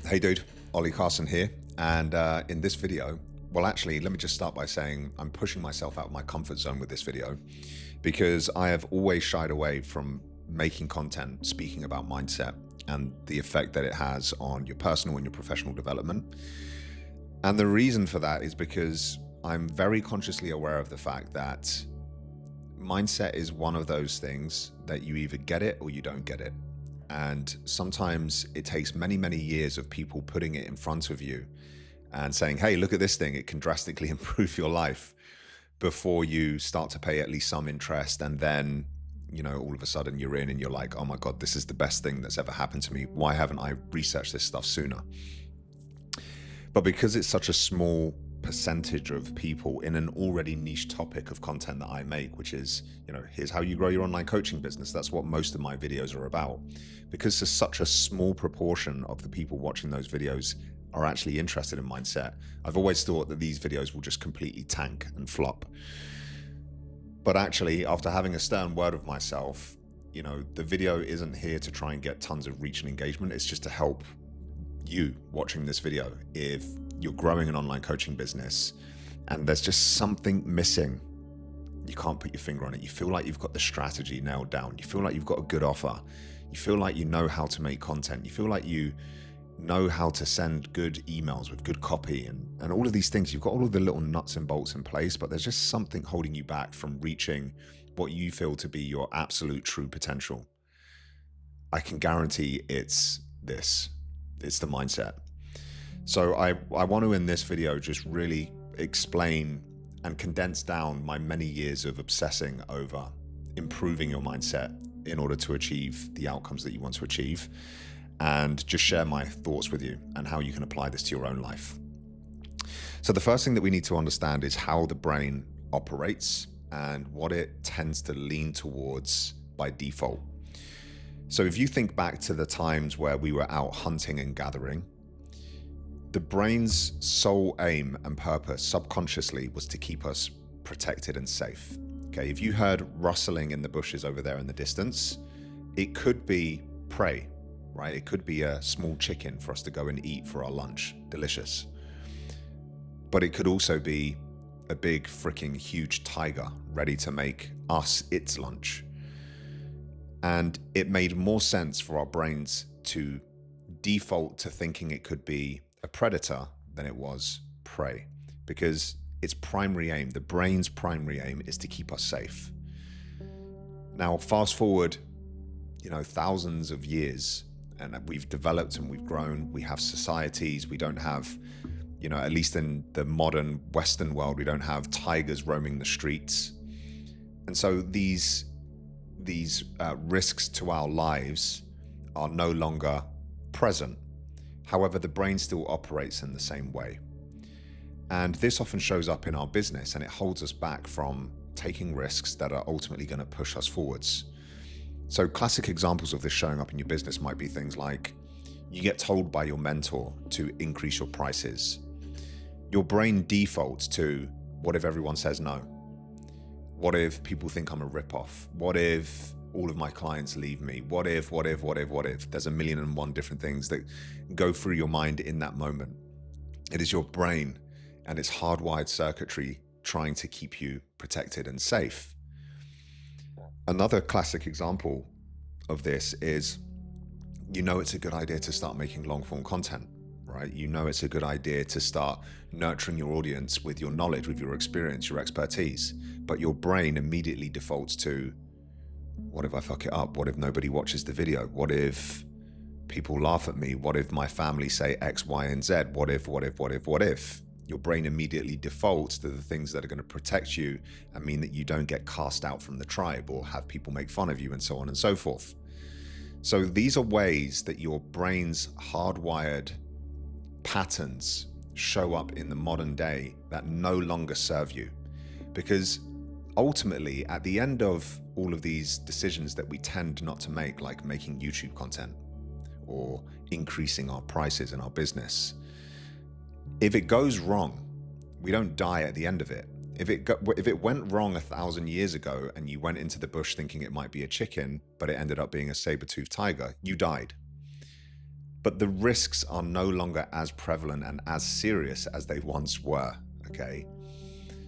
Hey dude, Ollie Carson here. And in this video, well, actually, let me just start by saying I'm pushing myself out of my comfort zone with this video because I have always shied away from making content speaking about mindset and the effect that it has on your personal and your professional development. And the reason for that is because I'm very consciously aware of the fact that mindset is one of those things that you either get it or you don't get it. And sometimes it takes many, many years of people putting it in front of you and saying, hey, look at this thing, it can drastically improve your life, before you start to pay at least some interest. And then, all of a sudden you're in and you're like, oh my God, this is the best thing that's ever happened to me. Why haven't I researched this stuff sooner? But because it's such a small percentage of people in an already niche topic of content that I make, which is, here's how you grow your online coaching business. That's what most of my videos are about. Because there's such a small proportion of the people watching those videos are actually interested in mindset, I've always thought that these videos will just completely tank and flop. But actually, after having a stern word of myself, the video isn't here to try and get tons of reach and engagement. It's just to help you watching this video. If you're growing an online coaching business and there's just something missing, you can't put your finger on it, you feel like you've got the strategy nailed down, you feel like you've got a good offer, you feel like you know how to make content, you feel like you know how to send good emails with good copy and all of these things, you've got all of the little nuts and bolts in place, but there's just something holding you back from reaching what you feel to be your absolute true potential. I can guarantee it's this. It's the mindset. So I want to, in this video, just really explain and condense down my many years of obsessing over improving your mindset in order to achieve the outcomes that you want to achieve, and just share my thoughts with you and how you can apply this to your own life. So the first thing that we need to understand is how the brain operates and what it tends to lean towards by default. So if you think back to the times where we were out hunting and gathering, the brain's sole aim and purpose subconsciously was to keep us protected and safe. Okay, if you heard rustling in the bushes over there in the distance, it could be prey, right? It could be a small chicken for us to go and eat for our lunch. Delicious. But it could also be a big freaking huge tiger ready to make us its lunch. And it made more sense for our brains to default to thinking it could be a predator than it was prey, because its primary aim, the brain's primary aim, is to keep us safe. Now, fast forward, thousands of years, and we've developed and we've grown. We have societies. We don't have, at least in the modern Western world, we don't have tigers roaming the streets. And so these risks to our lives are no longer present. However, the brain still operates in the same way. And this often shows up in our business, and it holds us back from taking risks that are ultimately going to push us forwards. So classic examples of this showing up in your business might be things like you get told by your mentor to increase your prices. Your brain defaults to, what if everyone says no? What if people think I'm a ripoff? What if all of my clients leave me? What if? There's a million and one different things that go through your mind in that moment. It is your brain and its hardwired circuitry trying to keep you protected and safe. Another classic example of this is, it's a good idea to start making long form content, right? It's a good idea to start nurturing your audience with your knowledge, with your experience, your expertise. But your brain immediately defaults to, what if I fuck it up? What if nobody watches the video? What if people laugh at me? What if my family say X, Y, and Z? What if? Your brain immediately defaults to the things that are going to protect you and mean that you don't get cast out from the tribe or have people make fun of you, and so on and so forth. So these are ways that your brain's hardwired patterns show up in the modern day that no longer serve you. Because ultimately, at the end of all of these decisions that we tend not to make, like making YouTube content or increasing our prices in our business, if it goes wrong, we don't die at the end of it. If it went wrong 1,000 years ago and you went into the bush thinking it might be a chicken, but it ended up being a saber-toothed tiger, you died. but the risks are no longer as prevalent and as serious as they once were, okay?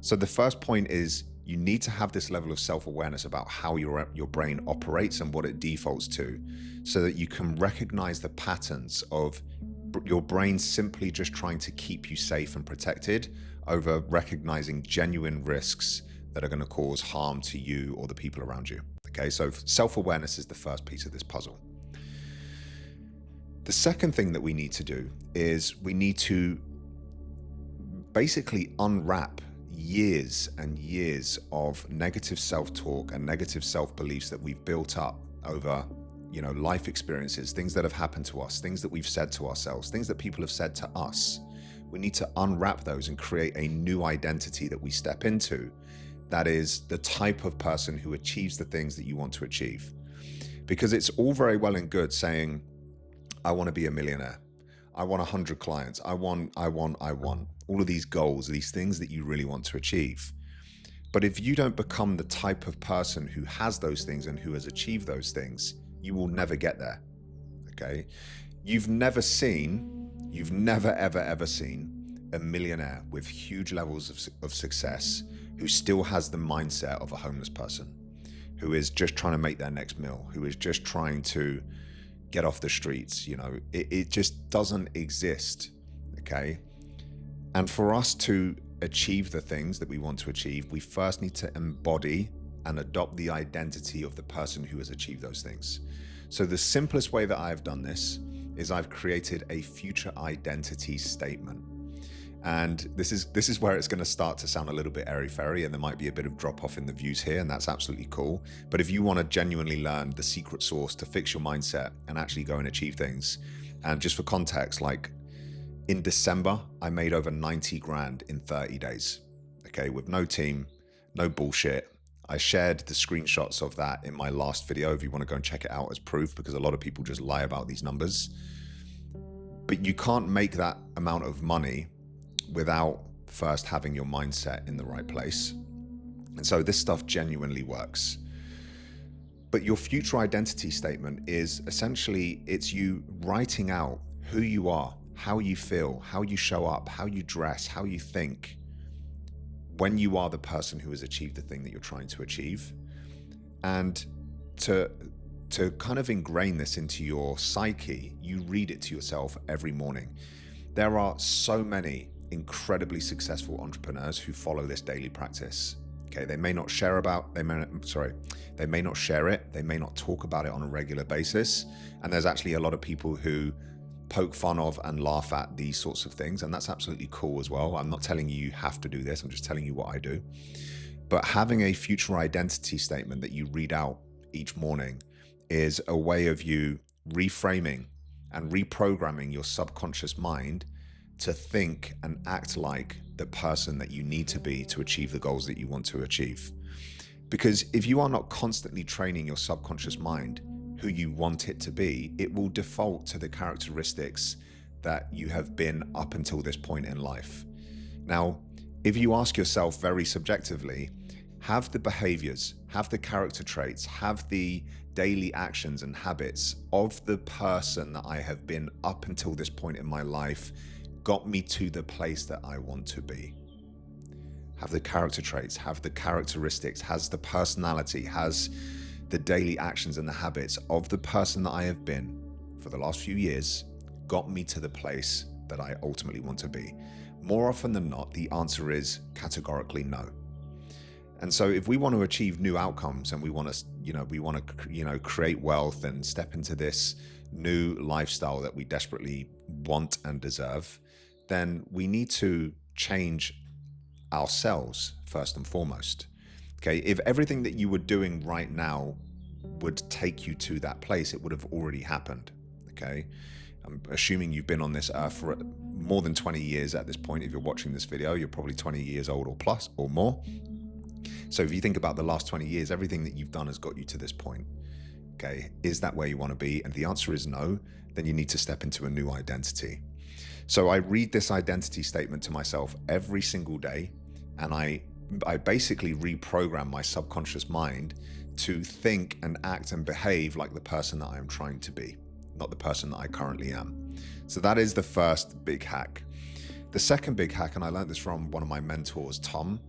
So the first point is you need to have this level of self-awareness about how your brain operates and what it defaults to, so that you can recognize the patterns of your brain simply just trying to keep you safe and protected over recognizing genuine risks that are going to cause harm to you or the people around you. Okay, so self-awareness is the first piece of this puzzle. The second thing that we need to do is we need to basically unwrap years and years of negative self-talk and negative self-beliefs that we've built up over, life experiences, things that have happened to us, things that we've said to ourselves, things that people have said to us. We need to unwrap those and create a new identity that we step into, that is the type of person who achieves the things that you want to achieve. Because it's all very well and good saying, I want to be a millionaire, I want 100 clients, I want all of these goals, these things that you really want to achieve. But if you don't become the type of person who has those things and who has achieved those things, you will never get there, okay? You've never ever seen a millionaire with huge levels of success who still has the mindset of a homeless person, who is just trying to make their next meal, who is just trying to get off the streets. It just doesn't exist, okay? And for us to achieve the things that we want to achieve, we first need to embody and adopt the identity of the person who has achieved those things. So the simplest way that I've done this is I've created a future identity statement. And this is where it's going to start to sound a little bit airy-fairy, and there might be a bit of drop off in the views here, and that's absolutely cool. But if you want to genuinely learn the secret sauce to fix your mindset and actually go and achieve things, and just for context, like in December, I made over 90 grand in 30 days, okay, with no team, no bullshit. I shared the screenshots of that in my last video if you want to go and check it out as proof, because a lot of people just lie about these numbers. But you can't make that amount of money without first having your mindset in the right place. And so this stuff genuinely works. But your future identity statement is essentially, it's you writing out who you are, how you feel, how you show up, how you dress, how you think when you are the person who has achieved the thing that you're trying to achieve. And to kind of ingrain this into your psyche, you read it to yourself every morning. There are so many incredibly successful entrepreneurs who follow this daily practice. Okay, they may not share it, they may not talk about it on a regular basis. And there's actually a lot of people who poke fun of and laugh at these sorts of things, and that's absolutely cool as well. I'm not telling you have to do this, I'm just telling you what I do. But having a future identity statement that you read out each morning is a way of you reframing and reprogramming your subconscious mind to think and act like the person that you need to be to achieve the goals that you want to achieve. Because if you are not constantly training your subconscious mind who you want it to be, it will default to the characteristics that you have been up until this point in life. Now, if you ask yourself very subjectively, have the behaviors, have the character traits, have the daily actions and habits of the person that I have been up until this point in my life got me to the place that I want to be? Have the character traits, have the characteristics, has the personality, has the daily actions and the habits of the person that I have been for the last few years got me to the place that I ultimately want to be? More often than not, the answer is categorically no. And so if we want to achieve new outcomes and we want to create wealth and step into this new lifestyle that we desperately want and deserve, then we need to change ourselves first and foremost. Okay, if everything that you were doing right now would take you to that place, it would have already happened. Okay, I'm assuming you've been on this earth for more than 20 years at this point. If you're watching this video, you're probably 20 years old or plus or more. So if you think about the last 20 years, everything that you've done has got you to this point. Okay, is that where you want to be? And the answer is no. Then you need to step into a new identity. So I read this identity statement to myself every single day, and I basically reprogram my subconscious mind to think and act and behave like the person that I'm trying to be, not the person that I currently am. So that is the first big hack. The second big hack, and I learned this from one of my mentors, Tom.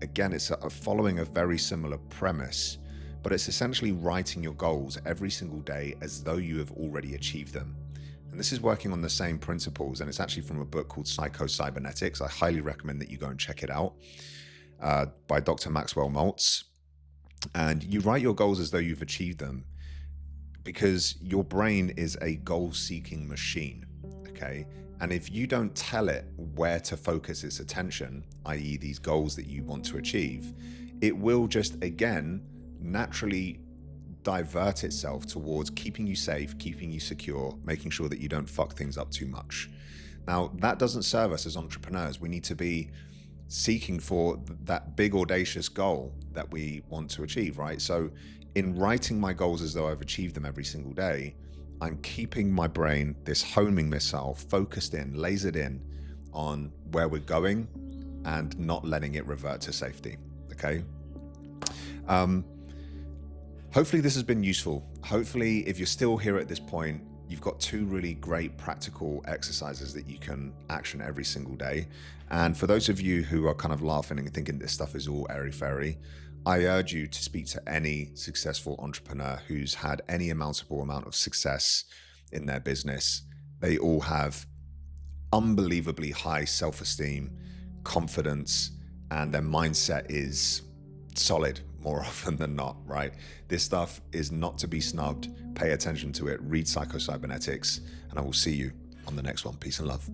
Again, it's following a very similar premise, but it's essentially writing your goals every single day as though you have already achieved them. And this is working on the same principles, and it's actually from a book called Psycho-Cybernetics. I highly recommend that you go and check it out, by Dr. Maxwell Maltz. And you write your goals as though you've achieved them, because your brain is a goal-seeking machine, okay? And if you don't tell it where to focus its attention, i.e. these goals that you want to achieve, it will just, again, naturally divert itself towards keeping you safe, keeping you secure, making sure that you don't fuck things up too much. Now, that doesn't serve us as entrepreneurs. We need to be seeking for that big audacious goal that we want to achieve, right? So in writing my goals as though I've achieved them every single day, I'm keeping my brain, this homing missile, focused in, lasered in on where we're going and not letting it revert to safety, okay? Hopefully this has been useful. Hopefully, if you're still here at this point, you've got two really great practical exercises that you can action every single day. And for those of you who are kind of laughing and thinking this stuff is all airy-fairy, I urge you to speak to any successful entrepreneur who's had any amountable amount of success in their business. They all have unbelievably high self-esteem, confidence, and their mindset is solid more often than not, right? This stuff is not to be snubbed. Pay attention to it. Read Psycho-Cybernetics, and I will see you on the next one. Peace and love.